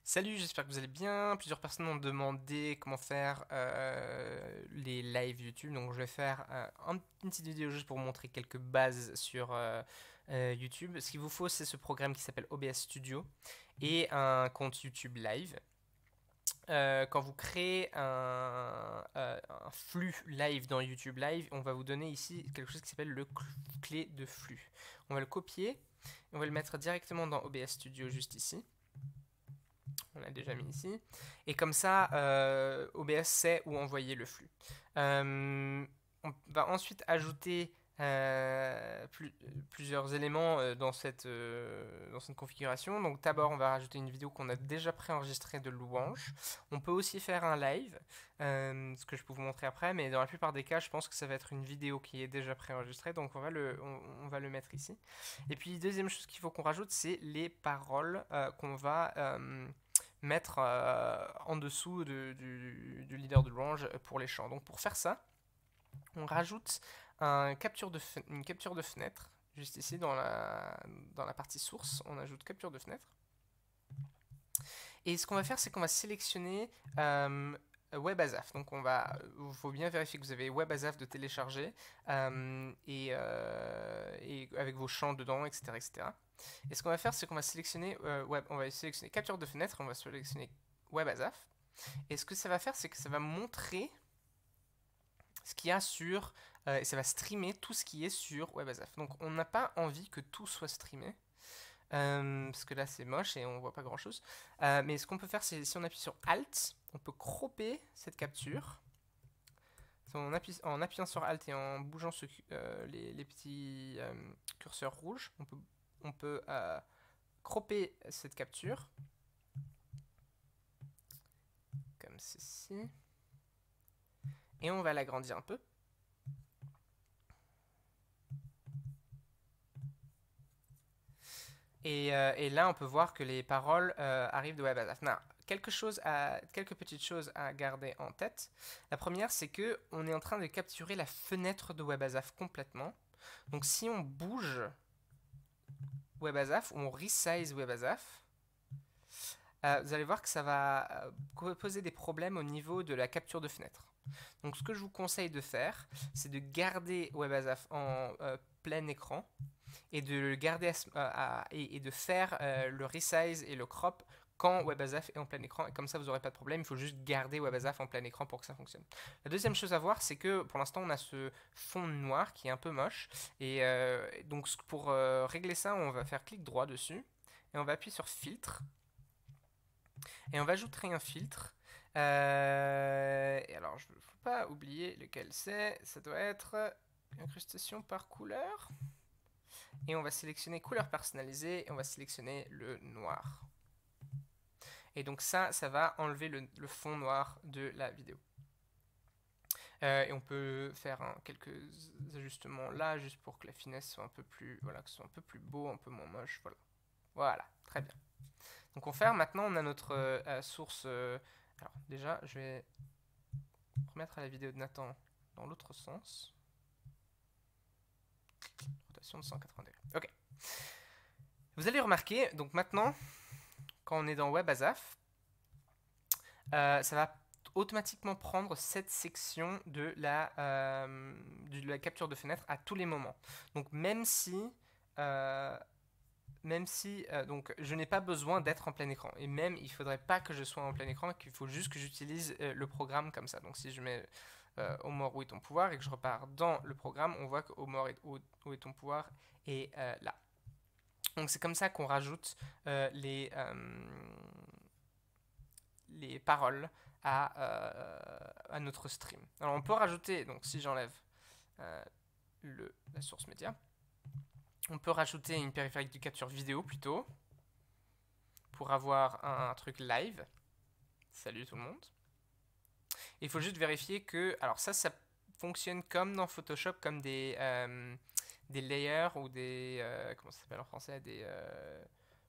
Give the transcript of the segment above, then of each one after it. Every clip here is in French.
Salut, j'espère que vous allez bien. Plusieurs personnes m'ont demandé comment faire les lives YouTube. Donc je vais faire une petite vidéo juste pour vous montrer quelques bases sur YouTube. Ce qu'il vous faut, c'est ce programme qui s'appelle OBS Studio et un compte YouTube Live. Quand vous créez un flux live dans YouTube Live, on va vous donner ici quelque chose qui s'appelle le clé de flux. On va le copier et on va le mettre directement dans OBS Studio juste ici. On l'a déjà mis ici. Et comme ça, OBS sait où envoyer le flux. On va ensuite ajouter plusieurs éléments dans cette configuration. Donc d'abord, on va rajouter une vidéo qu'on a déjà préenregistrée de louange. On peut aussi faire un live, ce que je peux vous montrer après, mais dans la plupart des cas, je pense que ça va être une vidéo qui est déjà préenregistrée, donc on va le mettre ici. Et puis, deuxième chose qu'il faut qu'on rajoute, c'est les paroles qu'on va mettre en dessous du leader de louange pour les chants. Donc pour faire ça, on rajoute une capture de fenêtre, juste ici dans la partie source, on ajoute capture de fenêtre. Et ce qu'on va faire, c'est qu'on va sélectionner WebASF. Donc il faut bien vérifier que vous avez WebASF de télécharger et avec vos champs dedans, etc., etc. Et ce qu'on va faire, c'est qu'on va sélectionner on va sélectionner capture de fenêtre, on va sélectionner WebASF. Et ce que ça va faire, c'est que ça va montrer ce qu'il y a sur et ça va streamer tout ce qui est sur WebASF. Donc on n'a pas envie que tout soit streamé. Parce que là c'est moche et on voit pas grand chose. Mais ce qu'on peut faire, c'est si on appuie sur Alt, on peut cropper cette capture. En appuyant sur Alt et en bougeant les petits curseurs rouges, on peut cropper cette capture. Comme ceci. Et on va l'agrandir un peu. Et là, on peut voir que les paroles arrivent de WebASF. Non, quelques petites choses à garder en tête. La première, c'est que on est en train de capturer la fenêtre de WebASF complètement. Donc, si on bouge WebASF ou on resize WebASF, vous allez voir que ça va poser des problèmes au niveau de la capture de fenêtre. Donc, ce que je vous conseille de faire, c'est de garder WebASF en plein écran et de le garder et de faire le resize et le crop quand WebASF est en plein écran. Et comme ça, vous n'aurez pas de problème. Il faut juste garder WebASF en plein écran pour que ça fonctionne. La deuxième chose à voir, c'est que pour l'instant, on a ce fond noir qui est un peu moche. Et donc, pour régler ça, on va faire clic droit dessus. Et on va appuyer sur filtre. Et on va ajouter un filtre. Et alors, il ne faut pas oublier lequel c'est. Ça doit être incrustation par couleur. Et on va sélectionner couleur personnalisée et on va sélectionner le noir. Et donc ça va enlever le fond noir de la vidéo. Et on peut faire quelques ajustements là, juste pour que la finesse soit un peu plus, voilà, que ce soit un peu plus beau, un peu moins moche, voilà. Voilà, très bien. Donc on ferme, maintenant on a notre source. Alors déjà, je vais remettre la vidéo de Nathan dans l'autre sens. Rotation de 180 degrés. Ok. Vous allez remarquer, donc maintenant, quand on est dans WebASF, ça va automatiquement prendre cette section de la capture de fenêtre à tous les moments. Donc même si donc je n'ai pas besoin d'être en plein écran et même il ne faudrait pas que je sois en plein écran, qu'il faut juste que j'utilise le programme comme ça. Donc si je mets Omar, où est ton pouvoir et que je repars dans le programme, on voit que Omar, où est ton pouvoir est là. Donc c'est comme ça qu'on rajoute les paroles à notre stream. Alors on peut rajouter, donc si j'enlève la source média, on peut rajouter une périphérique de capture vidéo plutôt, pour avoir un truc live. Salut tout le monde. Il faut juste vérifier que, alors ça fonctionne comme dans Photoshop, comme des layers ou comment ça s'appelle en français,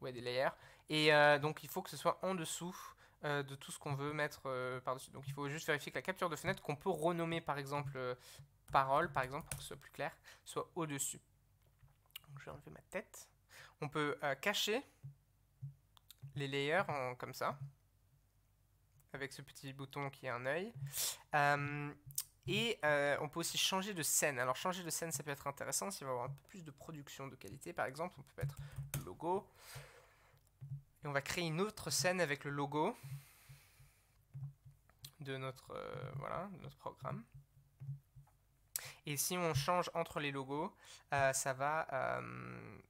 ouais, des layers. Et donc il faut que ce soit en dessous de tout ce qu'on veut mettre par-dessus. Donc il faut juste vérifier que la capture de fenêtre, qu'on peut renommer par exemple parole, par exemple, pour que ce soit plus clair, soit au-dessus. Donc je vais enlever ma tête. On peut cacher les layers comme ça, avec ce petit bouton qui a un œil. On peut aussi changer de scène. Alors changer de scène, ça peut être intéressant si on veut avoir un peu plus de production de qualité. Par exemple, on peut mettre le logo. Et on va créer une autre scène avec le logo de notre, voilà, de notre programme. Et si on change entre les logos, ça va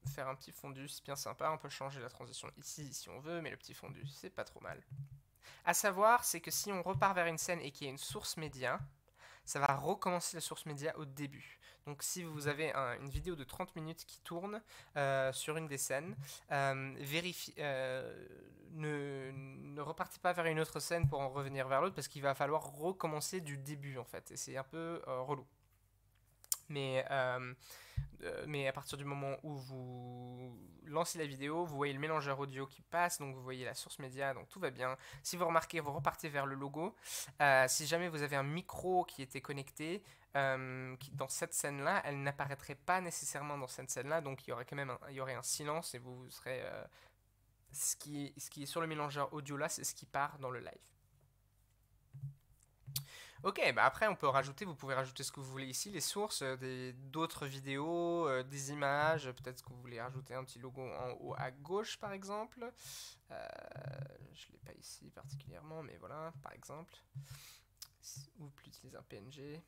faire un petit fondu bien sympa. On peut changer la transition ici si on veut, mais le petit fondu, c'est pas trop mal. À savoir, c'est que si on repart vers une scène et qu'il y a une source média, ça va recommencer la source média au début. Donc si vous avez une vidéo de 30 minutes qui tourne sur une des scènes, ne repartez pas vers une autre scène pour en revenir vers l'autre parce qu'il va falloir recommencer du début en fait. Et c'est un peu relou. Mais à partir du moment où vous lancez la vidéo, vous voyez le mélangeur audio qui passe, donc vous voyez la source média, donc tout va bien. Si vous remarquez, vous repartez vers le logo. Si jamais vous avez un micro qui était connecté, dans cette scène-là, elle n'apparaîtrait pas nécessairement dans cette scène-là, donc il y aurait quand même il y aurait un silence et vous serez... ce qui est sur le mélangeur audio là, c'est ce qui part dans le live. Ok, bah après on peut rajouter, vous pouvez rajouter ce que vous voulez ici, les sources, d'autres vidéos, des images, peut-être que vous voulez rajouter un petit logo en haut à gauche par exemple. Je ne l'ai pas ici particulièrement, mais voilà, par exemple. Ou plus utiliser un PNG.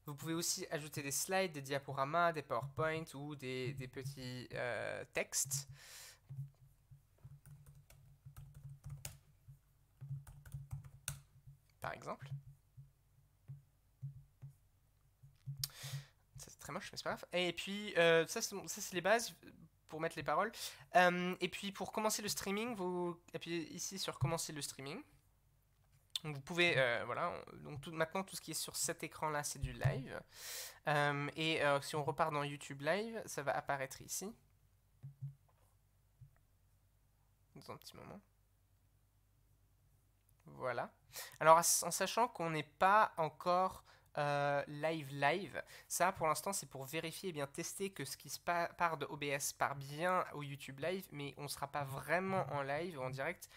Vous pouvez aussi ajouter des slides, des diaporamas, des PowerPoint ou des petits textes. Par exemple. Ça c'est très moche, mais c'est pas grave. Et puis, ça c'est les bases pour mettre les paroles. Et puis pour commencer le streaming, vous appuyez ici sur commencer le streaming. Donc vous pouvez, voilà, donc maintenant tout ce qui est sur cet écran là c'est du live. Si on repart dans YouTube Live, ça va apparaître ici. Dans un petit moment. Voilà. Alors en sachant qu'on n'est pas encore live, ça pour l'instant c'est pour vérifier et bien tester que ce qui se part de OBS part bien au YouTube Live, mais on ne sera pas vraiment en live ou en direct.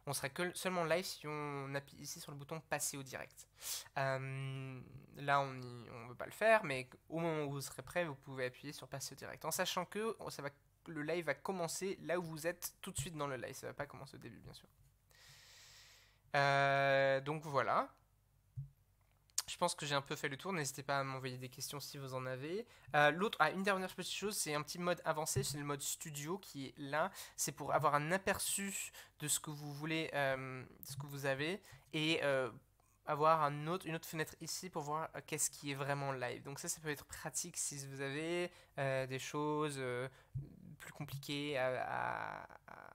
On sera seulement live si on appuie ici sur le bouton passer au direct. Là on ne veut pas le faire, mais au moment où vous serez prêt, vous pouvez appuyer sur passer au direct. En sachant que le live va commencer là où vous êtes tout de suite dans le live. Ça ne va pas commencer au début bien sûr. Donc voilà. Je pense que j'ai un peu fait le tour. N'hésitez pas à m'envoyer des questions si vous en avez. Une dernière petite chose, c'est un petit mode avancé, c'est le mode studio qui est là. C'est pour avoir un aperçu de ce que vous voulez, ce que vous avez, et avoir une autre fenêtre ici pour voir qu'est-ce qui est vraiment live. Donc ça peut être pratique si vous avez des choses plus compliquées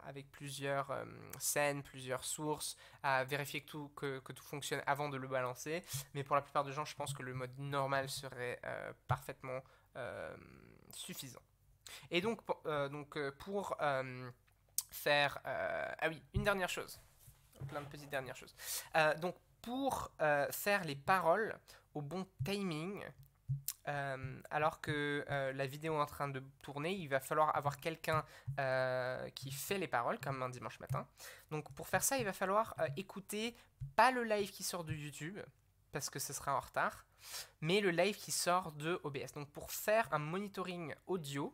avec plusieurs scènes, plusieurs sources, à vérifier que tout fonctionne avant de le balancer. Mais pour la plupart des gens, je pense que le mode normal serait parfaitement suffisant. Et donc pour faire... ah oui, une dernière chose. Plein de petites dernières choses. Donc pour faire les paroles au bon timing, alors que la vidéo est en train de tourner, il va falloir avoir quelqu'un qui fait les paroles, comme un dimanche matin. Donc pour faire ça, il va falloir écouter pas le live qui sort de YouTube, parce que ce sera en retard, mais le live qui sort de OBS. Donc pour faire un monitoring audio,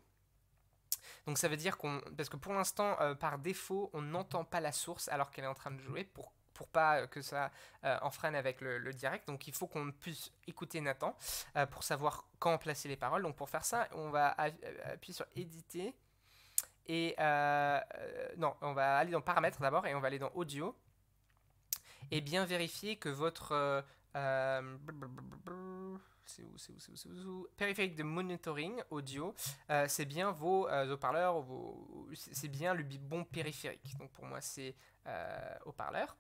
donc ça veut dire parce que pour l'instant, par défaut, on n'entend pas la source alors qu'elle est en train de jouer pour pas que ça enfreine avec le direct. Donc il faut qu'on puisse écouter Nathan pour savoir quand placer les paroles. Donc pour faire ça, on va appuyer sur éditer. Et non, on va aller dans paramètres d'abord et on va aller dans audio. Et bien vérifier que votre... c'est où périphérique de monitoring audio, c'est bien vos haut-parleurs, c'est bien le bon périphérique. Donc pour moi c'est haut-parleur,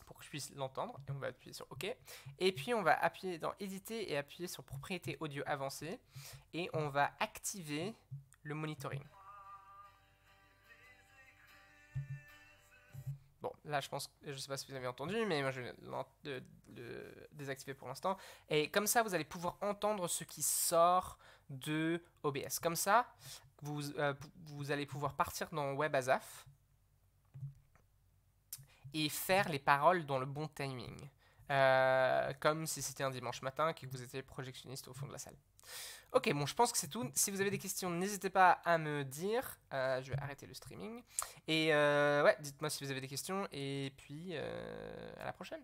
pour que je puisse l'entendre. Et on va appuyer sur OK. Et puis on va appuyer dans éditer et appuyer sur propriété audio avancée. Et on va activer le monitoring. Bon, là, je pense, je sais pas si vous avez entendu, mais moi, je vais le désactiver pour l'instant. Et comme ça, vous allez pouvoir entendre ce qui sort de OBS. Comme ça, vous allez pouvoir partir dans WebASF et faire les paroles dans le bon timing. Comme si c'était un dimanche matin et que vous étiez projectionniste au fond de la salle. Ok, bon, je pense que c'est tout. Si vous avez des questions, n'hésitez pas à me dire. Je vais arrêter le streaming. Et ouais, dites-moi si vous avez des questions. Et puis, à la prochaine.